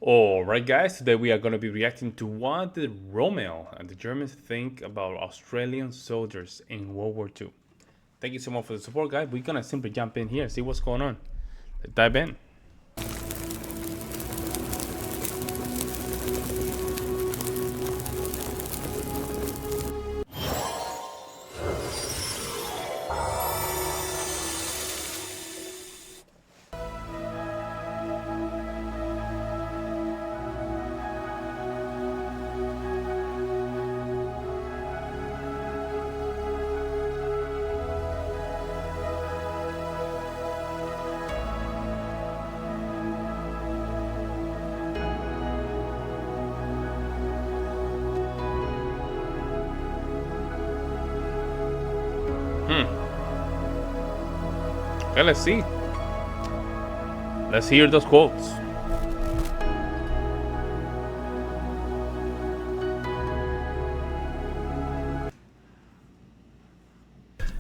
Alright guys, today we are going to be reacting to what did Rommel and the Germans think about Australian soldiers in World War II. Thank you so much for the support, guys. We're going to simply jump in here and see what's going on. Let's dive in. Okay, let's see. Let's hear those quotes.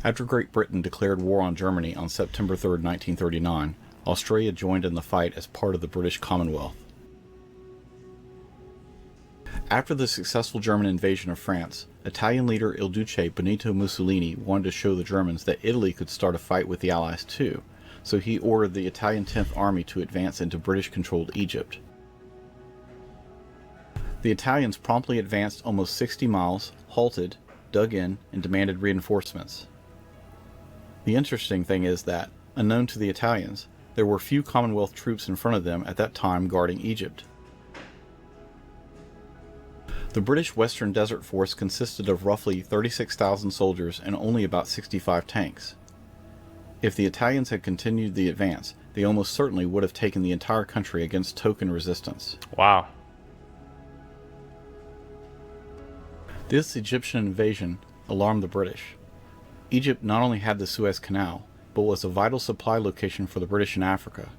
After Great Britain declared war on Germany on September 3, 1939, Australia joined in the fight as part of the British Commonwealth. After the successful German invasion of France, Italian leader Il Duce Benito Mussolini wanted to show the Germans that Italy could start a fight with the Allies too, so he ordered the Italian 10th Army to advance into British-controlled Egypt. The Italians promptly advanced almost 60 miles, halted, dug in, and demanded reinforcements. The interesting thing is that, unknown to the Italians, there were few Commonwealth troops in front of them at that time guarding Egypt. The British Western Desert Force consisted of roughly 36,000 soldiers and only about 65 tanks. If the Italians had continued the advance, they almost certainly would have taken the entire country against token resistance. Wow. This Egyptian invasion alarmed the British. Egypt not only had the Suez Canal, but was a vital supply location for the British in Africa.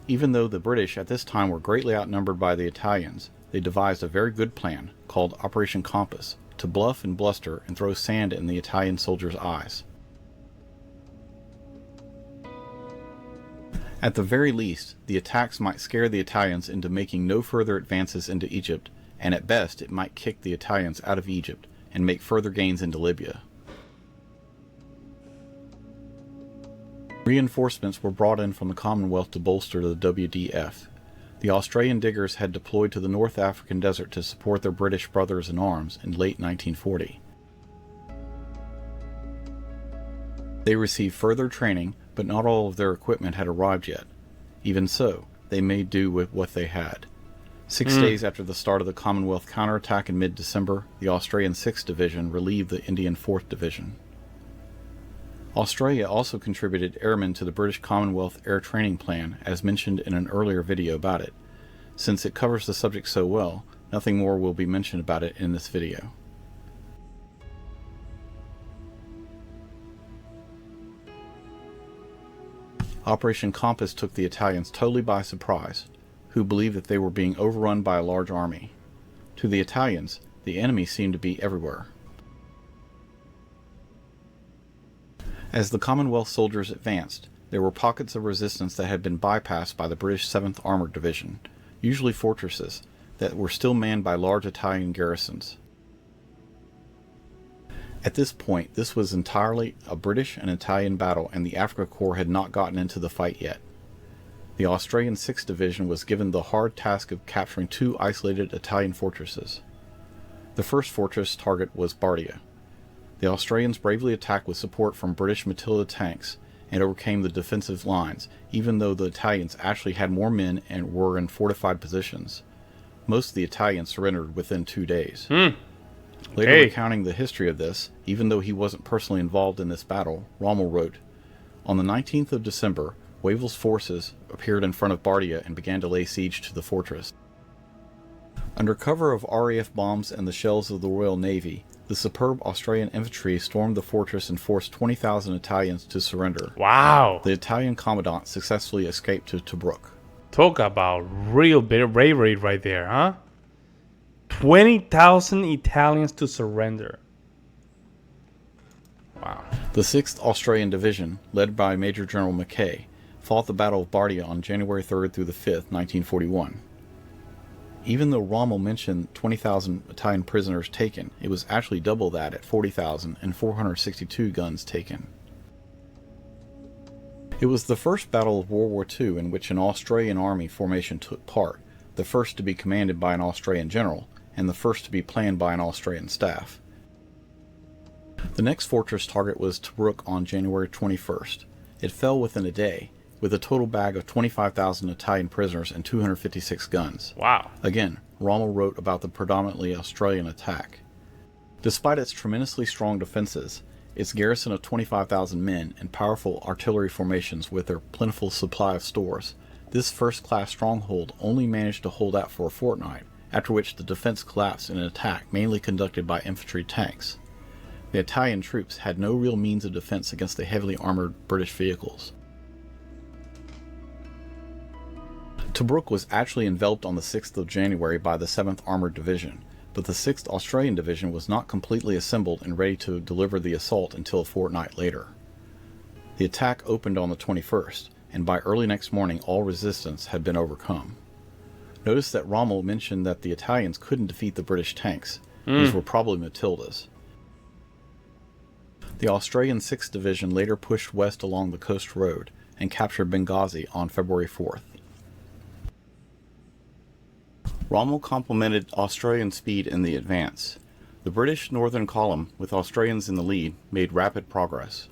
Even though the British at this time were greatly outnumbered by the Italians, they devised a very good plan, called Operation Compass, to bluff and bluster and throw sand in the Italian soldiers' eyes. At the very least, the attacks might scare the Italians into making no further advances into Egypt, and at best it might kick the Italians out of Egypt and make further gains into Libya. Reinforcements were brought in from the Commonwealth to bolster the WWII. The Australian diggers had deployed to the North African desert to support their British brothers in arms in late 1940. They received further training, but not all of their equipment had arrived yet. Even so, they made do with what they had. 6 days after the start of the Commonwealth counterattack in mid-December, the Australian 6th Division relieved the Indian 4th Division. Australia also contributed airmen to the British Commonwealth Air Training Plan, as mentioned in an earlier video about it. Since it covers the subject so well, nothing more will be mentioned about it in this video. Operation Compass took the Italians totally by surprise, who believed that they were being overrun by a large army. To the Italians, the enemy seemed to be everywhere. As the Commonwealth soldiers advanced, there were pockets of resistance that had been bypassed by the British 7th Armoured Division, usually fortresses, that were still manned by large Italian garrisons. At this point, this was entirely a British and Italian battle, and the Afrika Korps had not gotten into the fight yet. The Australian 6th Division was given the hard task of capturing 2 isolated Italian fortresses. The first fortress target was Bardia. The Australians bravely attacked with support from British Matilda tanks and overcame the defensive lines, even though the Italians actually had more men and were in fortified positions. Most of the Italians surrendered within 2 days. Later recounting the history of this, even though he wasn't personally involved in this battle, Rommel wrote, "On the 19th of December, Wavell's forces appeared in front of Bardia and began to lay siege to the fortress. Under cover of RAF bombs and the shells of the Royal Navy, the superb Australian infantry stormed the fortress and forced 20,000 Italians to surrender. Wow. The Italian commandant successfully escaped to Tobruk." Talk about real bit of bravery right there, huh? 20,000 Italians to surrender. Wow. The 6th Australian Division, led by Major General Mackay, fought the Battle of Bardia on January 3rd through the 5th, 1941. Even though Rommel mentioned 20,000 Italian prisoners taken, it was actually double that at 40,000 and 462 guns taken. It was the first battle of World War II in which an Australian army formation took part, the first to be commanded by an Australian general, and the first to be planned by an Australian staff. The next fortress target was Tobruk on January 21st. It fell within a day, with a total bag of 25,000 Italian prisoners and 256 guns. Wow. Again, Rommel wrote about the predominantly Australian attack. Despite its tremendously strong defenses, its garrison of 25,000 men and powerful artillery formations with their plentiful supply of stores, this first-class stronghold only managed to hold out for a fortnight, after which the defense collapsed in an attack mainly conducted by infantry tanks. The Italian troops had no real means of defense against the heavily armored British vehicles. Tobruk was actually enveloped on the 6th of January by the 7th Armored Division, but the 6th Australian Division was not completely assembled and ready to deliver the assault until a fortnight later. The attack opened on the 21st, and by early next morning all resistance had been overcome. Notice that Rommel mentioned that the Italians couldn't defeat the British tanks. These were probably Matildas. The Australian 6th Division later pushed west along the coast road and captured Benghazi on February 4th. Rommel complimented Australian speed in the advance. The British Northern Column, with Australians in the lead, made rapid progress.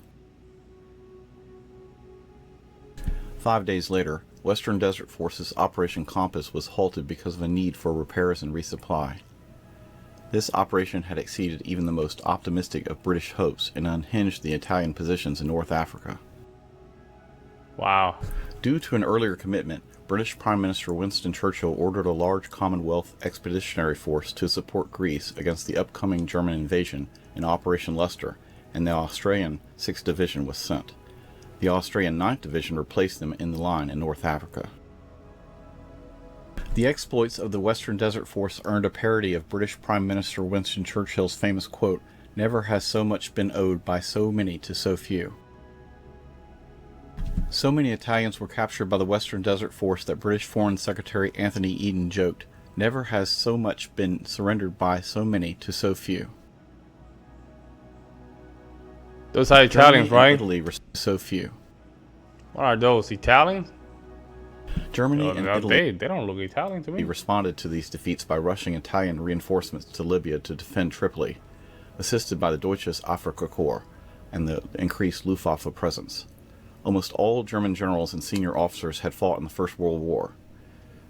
5 days later, Western Desert Forces Operation Compass was halted because of a need for repairs and resupply. This operation had exceeded even the most optimistic of British hopes and unhinged the Italian positions in North Africa. Wow. Due to an earlier commitment, British Prime Minister Winston Churchill ordered a large Commonwealth expeditionary force to support Greece against the upcoming German invasion in Operation Leicester, and the Australian 6th Division was sent. The Australian 9th Division replaced them in the line in North Africa. The exploits of the Western Desert Force earned a parody of British Prime Minister Winston Churchill's famous quote, "Never has so much been owed by so many to so few." So many Italians were captured by the Western Desert Force that British Foreign Secretary Anthony Eden joked, "Never has so much been surrendered by so many to so few." Those are Italians, Germany right? and Italy were so few. What are those, Italians? Germany and Italy They don't look Italian to me. responded to these defeats by rushing Italian reinforcements to Libya to defend Tripoli, assisted by the Deutsches Afrikakorps and the increased Luftwaffe presence. Almost all German generals and senior officers had fought in the First World War.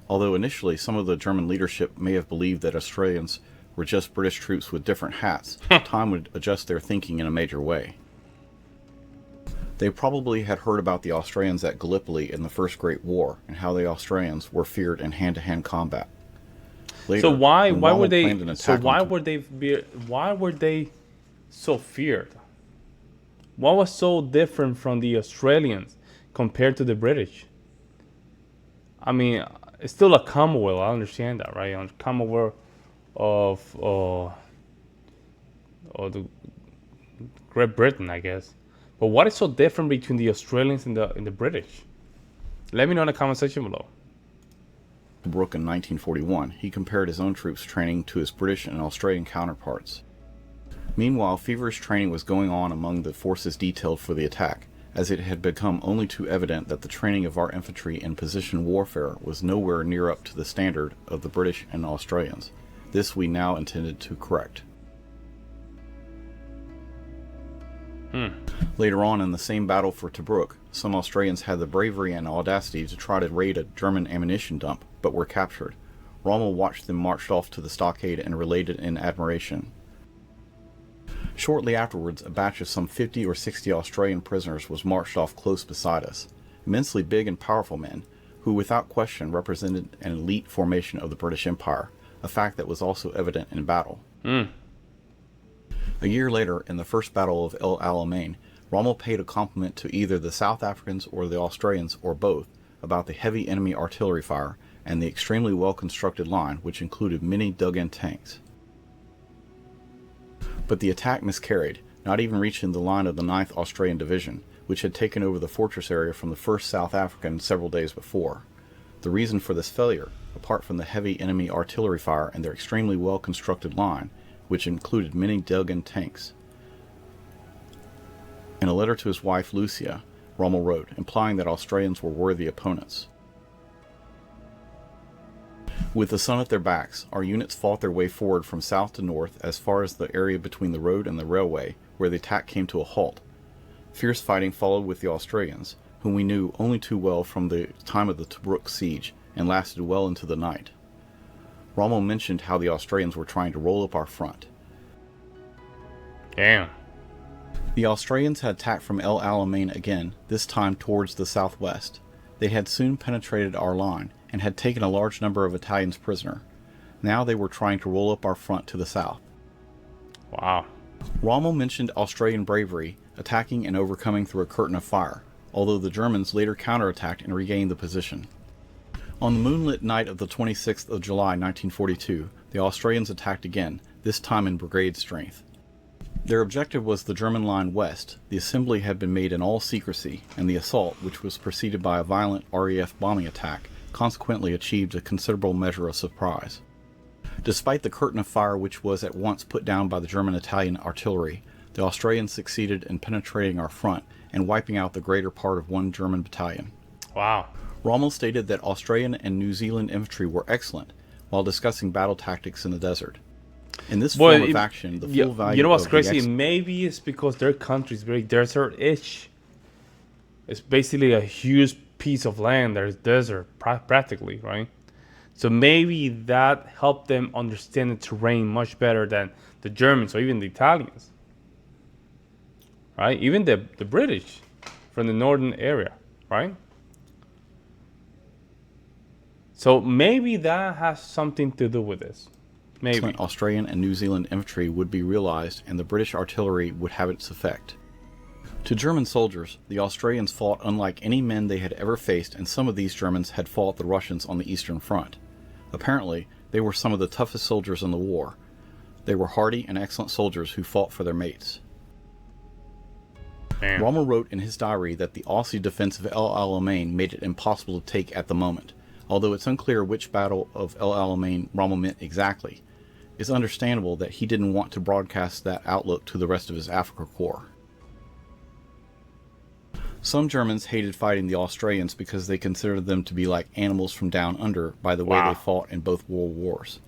Although initially some of the German leadership may have believed that Australians were just British troops with different hats, time would adjust their thinking in a major way. They probably had heard about the Australians at Gallipoli in the First Great War and how the Australians were feared in hand-to-hand combat. Later, So why when were Rommel they planned an so attack why on were they so feared? What was so different from the Australians compared to the British? I mean, it's still a Commonwealth. I understand that, right? A Commonwealth of the Great Britain, I guess. But what is so different between the Australians and the British? Let me know in the comment section below. Tobruk in 1941, he compared his own troops' training to his British and Australian counterparts. Meanwhile, feverish training was going on among the forces detailed for the attack, as it had become only too evident that the training of our infantry in position warfare was nowhere near up to the standard of the British and Australians. This we now intended to correct. Later on in the same battle for Tobruk, some Australians had the bravery and audacity to try to raid a German ammunition dump, but were captured. Rommel watched them marched off to the stockade and related in admiration. Shortly afterwards, a batch of some 50 or 60 Australian prisoners was marched off close beside us, immensely big and powerful men, who without question represented an elite formation of the British Empire, a fact that was also evident in battle. A year later, in the First Battle of El Alamein, Rommel paid a compliment to either the South Africans or the Australians, or both, about the heavy enemy artillery fire and the extremely well-constructed line, which included many dug-in tanks. But the attack miscarried, not even reaching the line of the 9th Australian Division, which had taken over the fortress area from the 1st South African several days before. The reason for this failure apart from the heavy enemy artillery fire and their extremely well-constructed line, which included many dug-in tanks. In a letter to his wife Lucia, Rommel wrote, implying that Australians were worthy opponents. With the sun at their backs, our units fought their way forward from south to north as far as the area between the road and the railway, where the attack came to a halt. Fierce fighting followed with the Australians, whom we knew only too well from the time of the Tobruk siege, and lasted well into the night. Rommel mentioned how the Australians were trying to roll up our front. Damn. The Australians had attacked from El Alamein again, this time towards the southwest. They had soon penetrated our line, and had taken a large number of Italians prisoner. Now they were trying to roll up our front to the south. Wow. Rommel mentioned Australian bravery, attacking and overcoming through a curtain of fire, although the Germans later counterattacked and regained the position. On the moonlit night of the 26th of July 1942, the Australians attacked again, this time in brigade strength. Their objective was the German line west. The assembly had been made in all secrecy, and the assault, which was preceded by a violent RAF bombing attack, consequently achieved a considerable measure of surprise. Despite the curtain of fire which was at once put down by the German-Italian artillery, the Australians succeeded in penetrating our front and wiping out the greater part of one German battalion. Wow. Rommel stated that Australian and New Zealand infantry were excellent while discussing battle tactics in the desert. In this form of action, the full value. You know what's of crazy? Maybe it's because their country is very desert-ish. It's basically a huge piece of land. There's desert practically, right? So maybe that helped them understand the terrain much better than the Germans or even the Italians, right? Even the British from the northern area, right? So maybe that has something to do with this. Maybe Australian and New Zealand infantry would be realized and the British artillery would have its effect. To German soldiers, the Australians fought unlike any men they had ever faced, and some of these Germans had fought the Russians on the Eastern Front. Apparently, they were some of the toughest soldiers in the war. They were hardy and excellent soldiers who fought for their mates. Man. Rommel wrote in his diary that the Aussie defense of El Alamein made it impossible to take at the moment, although it's unclear which battle of El Alamein Rommel meant exactly. It's understandable that he didn't want to broadcast that outlook to the rest of his Africa Corps. Some Germans hated fighting the Australians because they considered them to be like animals from down under by the way they fought in both world wars.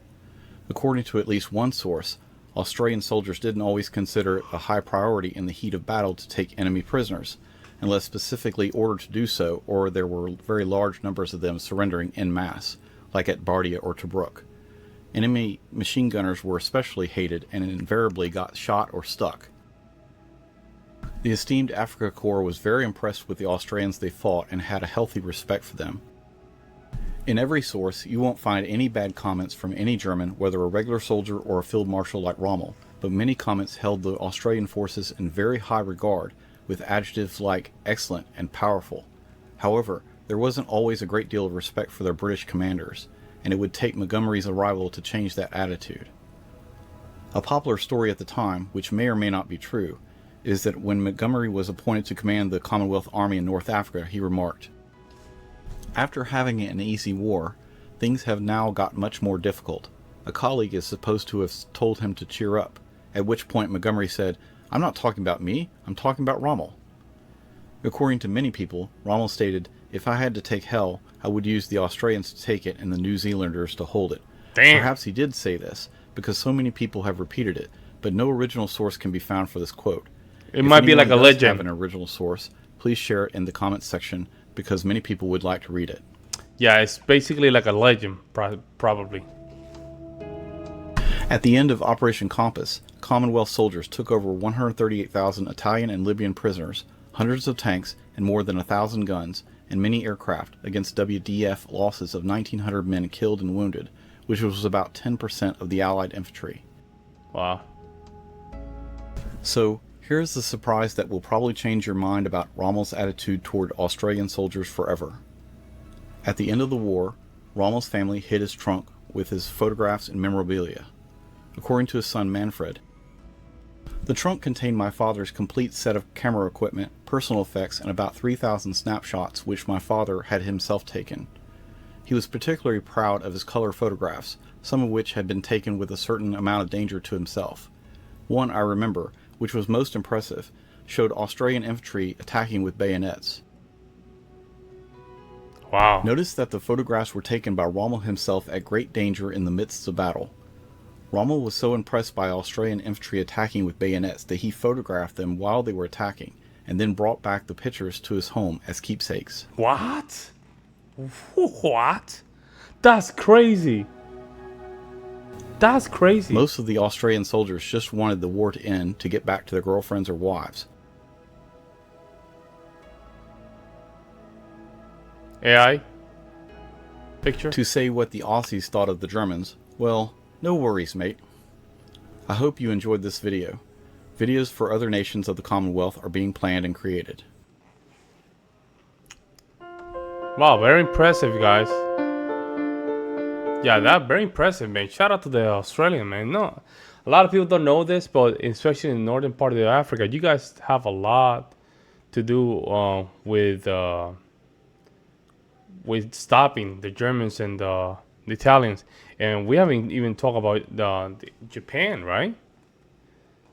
According to at least one source, Australian soldiers didn't always consider it a high priority in the heat of battle to take enemy prisoners, unless specifically ordered to do so, or there were very large numbers of them surrendering en masse, like at Bardia or Tobruk. Enemy machine gunners were especially hated and invariably got shot or stuck. The esteemed Africa Corps was very impressed with the Australians they fought and had a healthy respect for them. In every source, you won't find any bad comments from any German, whether a regular soldier or a field marshal like Rommel, but many comments held the Australian forces in very high regard, with adjectives like excellent and powerful. However, there wasn't always a great deal of respect for their British commanders, and it would take Montgomery's arrival to change that attitude. A popular story at the time, which may or may not be true, is that when Montgomery was appointed to command the Commonwealth Army in North Africa, he remarked, "After having an easy war, things have now got much more difficult. A colleague is supposed to have told him to cheer up, at which point Montgomery said, 'I'm not talking about me, I'm talking about Rommel.'" According to many people, Rommel stated, "If I had to take hell, I would use the Australians to take it and the New Zealanders to hold it." Damn. Perhaps he did say this, because so many people have repeated it, but no original source can be found for this quote. It might be like a legend. If anyone does have an original source, please share it in the comments section, because many people would like to read it. Yeah, it's basically like a legend, probably. At the end of Operation Compass, Commonwealth soldiers took over 138,000 Italian and Libyan prisoners, hundreds of tanks, and more than 1,000 guns, and many aircraft, against WDF losses of 1,900 men killed and wounded, which was about 10% of the Allied infantry. Wow. So, here's the surprise that will probably change your mind about Rommel's attitude toward Australian soldiers forever. At the end of the war, Rommel's family hid his trunk with his photographs and memorabilia. According to his son Manfred, the trunk contained my father's complete set of camera equipment, personal effects, and about 3,000 snapshots which my father had himself taken. He was particularly proud of his color photographs, some of which had been taken with a certain amount of danger to himself. One I remember, which was most impressive, showed Australian infantry attacking with bayonets. Wow. Notice that the photographs were taken by Rommel himself at great danger in the midst of battle. Rommel was so impressed by Australian infantry attacking with bayonets that he photographed them while they were attacking, and then brought back the pictures to his home as keepsakes. What? What? That's crazy. That's crazy. Most of the Australian soldiers just wanted the war to end to get back to their girlfriends or wives. AI picture. To say what the Aussies thought of the Germans, well, no worries, mate. I hope you enjoyed this video. Videos for other nations of the Commonwealth are being planned and created. Wow, very impressive, guys. Yeah, that very impressive, man. Shout out to the Australian, man. No, a lot of people don't know this, but especially in the northern part of Africa, you guys have a lot to do with stopping the Germans and the Italians. And we haven't even talked about the Japan, right?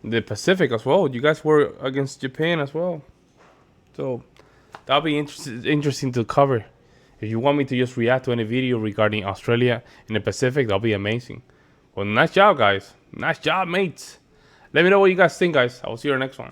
The Pacific as well. You guys were against Japan as well. So that'll be interesting to cover. If you want me to just react to any video regarding Australia and the Pacific, that'll be amazing. Well, nice job, guys. Nice job, mates. Let me know what you guys think, guys. I will see you in the next one.